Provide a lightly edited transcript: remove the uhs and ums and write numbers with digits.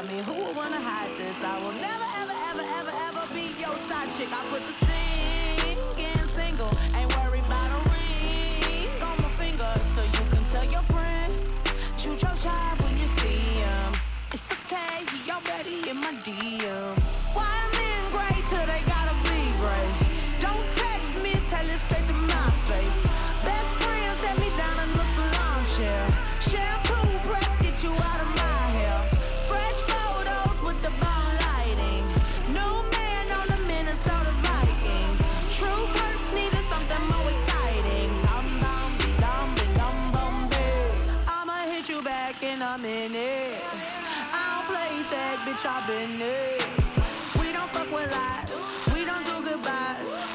mean, who would wanna hide this? I will never, ever, ever, ever, ever be your side chick. I put the singing single, ain't worried about a ring on my finger. So you can tell your friend, shoot your shot when you see him. It's okay, he already in my DM. Why men great till they gotta be great? Don't text me, tell it straight to my face. Best friend set me down in the salon chair. Shampoo press, get you out of my hair. Fresh photos with the bomb lighting. New man on the Minnesota Vikings. True hurts needed something more exciting. Dum dum dum dum dum big. I'ma hit you back in a minute. I don't play tag, bitch, I've been it. We don't fuck with lies, we don't do goodbyes.